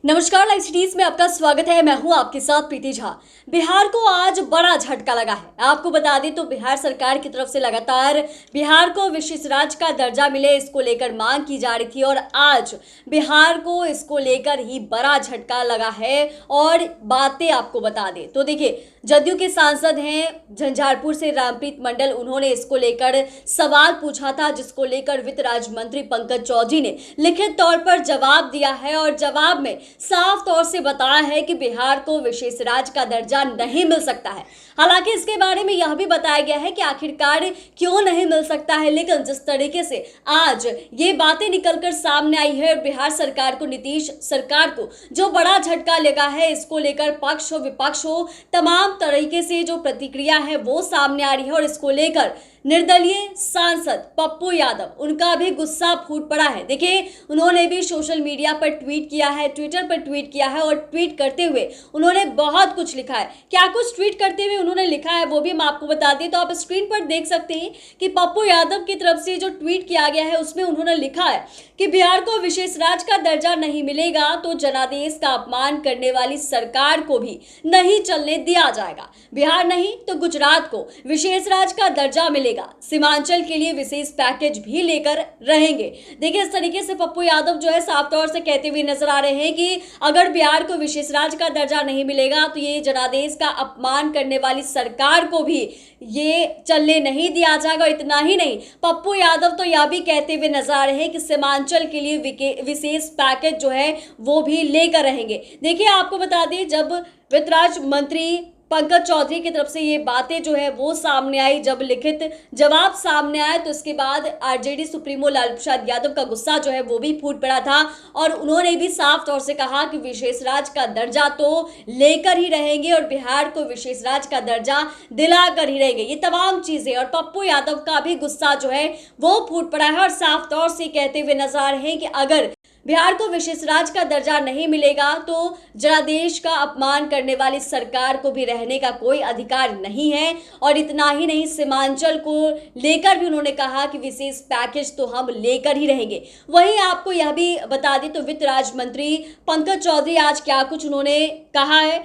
नमस्कार, live cities में आपका स्वागत है। मैं हूं आपके साथ प्रीति झा। बिहार को आज बड़ा झटका लगा है। आपको बता दें तो बिहार सरकार की तरफ से लगातार बिहार को विशेष राज्य का दर्जा मिले, इसको लेकर मांग की जा रही थी और आज बिहार को इसको लेकर ही बड़ा झटका लगा है। और बातें आपको बता दें तो देखिए, जदयू के सांसद हैं झंझारपुर से रामप्रीत मंडल, उन्होंने इसको लेकर सवाल पूछा था, जिसको लेकर वित्त राज्य मंत्री पंकज चौधरी ने लिखित तौर पर जवाब दिया है और जवाब में साफ तौर से बताया है कि बिहार को विशेष राज्य का दर्जा नहीं मिल सकता है। हालांकि इसके बारे में यह भी बताया गया है कि आखिरकार क्यों नहीं मिल सकता है, लेकिन जिस तरीके से आज ये बातें निकलकर सामने आई है, बिहार सरकार को, नीतीश सरकार को जो बड़ा झटका लगा है, इसको लेकर पक्ष हो विपक्ष हो तमाम तरीके से जो प्रतिक्रिया है वो सामने आ रही है। और इसको लेकर निर्दलीय सांसद पप्पू यादव, उनका भी गुस्सा फूट पड़ा है। देखिए, उन्होंने भी सोशल मीडिया पर ट्वीट किया है, ट्विटर पर ट्वीट किया है और ट्वीट करते हुए उन्होंने बहुत कुछ लिखा है। क्या कुछ ट्वीट करते हुए उन्होंने लिखा है वो भी हम आपको बता दें, तो आप स्क्रीन पर देख सकते हैं कि पप्पू यादव की तरफ से जो ट्वीट किया गया है उसमें उन्होंने लिखा है कि बिहार को विशेष राज्य का दर्जा नहीं मिलेगा तो जनादेश का अपमान करने वाली सरकार को भी नहीं चलने दिया जाएगा। बिहार नहीं तो गुजरात को विशेष राज्य का दर्जा मिलेगा, सीमांचल के लिए विशेष पैकेज भी लेकर रहेंगे। देखिए, इस तरीके से पप्पू यादव जो है साफ तौर से कहते हुए नजर आ रहे हैं कि अगर बिहार को विशेष राज्य का दर्जा नहीं मिलेगा तो ये जनादेश का अपमान करने वाली सरकार को भी ये चलने नहीं दिया जाएगा। इतना ही नहीं, पप्पू यादव तो यह भी कहते हुए नजर आ रहे हैं कि सीमांचल के लिए विशेष पैकेज जो है वो भी लेकर रहेंगे। देखिए, आपको बता दें, जब वित्त राज्य मंत्री पंकज चौधरी की तरफ से ये बातें जो है वो सामने आई, जब लिखित जवाब सामने आया, तो इसके बाद आरजेडी सुप्रीमो लालू प्रसाद यादव का गुस्सा जो है वो भी फूट पड़ा था और उन्होंने भी साफ तौर से कहा कि विशेष राज्य का दर्जा तो लेकर ही रहेंगे और बिहार को विशेष राज्य का दर्जा दिलाकर ही रहेंगे। ये तमाम चीजें, और पप्पू यादव का भी गुस्सा जो है वो फूट पड़ा है और साफ तौर से कहते हुए नजर आ रहे हैं कि अगर बिहार को विशेष राज्य का दर्जा नहीं मिलेगा तो जनादेश का अपमान करने वाली सरकार को भी रहने का कोई अधिकार नहीं है। और इतना ही नहीं, सीमांचल को लेकर भी उन्होंने कहा कि विशेष पैकेज तो हम लेकर ही रहेंगे। वहीं आपको यह भी बता दें तो वित्त राज्य मंत्री पंकज चौधरी आज क्या कुछ उन्होंने कहा है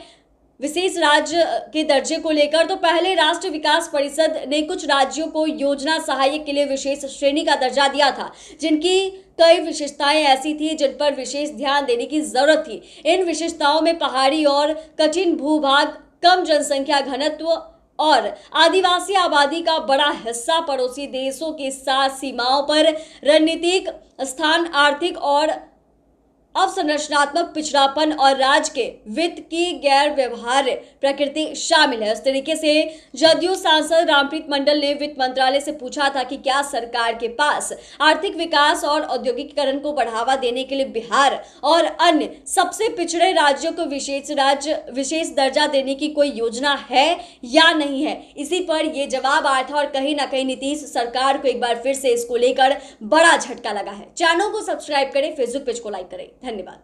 विशेष राज्य के दर्जे को लेकर। तो पहले राष्ट्र विकास परिषद ने कुछ राज्यों को योजना सहायक के लिए विशेष श्रेणी का दर्जा दिया था, जिनकी कई विशेषताएं ऐसी थी जिन पर विशेष ध्यान देने की जरूरत थी। इन विशेषताओं में पहाड़ी और कठिन भूभाग, कम जनसंख्या घनत्व और आदिवासी आबादी का बड़ा हिस्सा, पड़ोसी देशों के साथ सीमाओं पर रणनीतिक स्थान, आर्थिक और अवसंरचनात्मक पिछड़ापन और राज्य के वित्त की गैर व्यवहार्य प्रकृति शामिल है। इस तरीके से जदयू सांसद रामप्रीत मंडल ने वित्त मंत्रालय से पूछा था कि क्या सरकार के पास आर्थिक विकास और औद्योगिकीकरण को बढ़ावा देने के लिए बिहार और अन्य सबसे पिछड़े राज्यों को विशेष दर्जा देने की कोई योजना है या नहीं है। इसी पर यह जवाब आया था और कहीं ना कहीं नीतीश सरकार को एक बार फिर से इसको लेकर बड़ा झटका लगा है। चैनल को सब्सक्राइब करें, फेसबुक पेज को लाइक करें। धन्यवाद।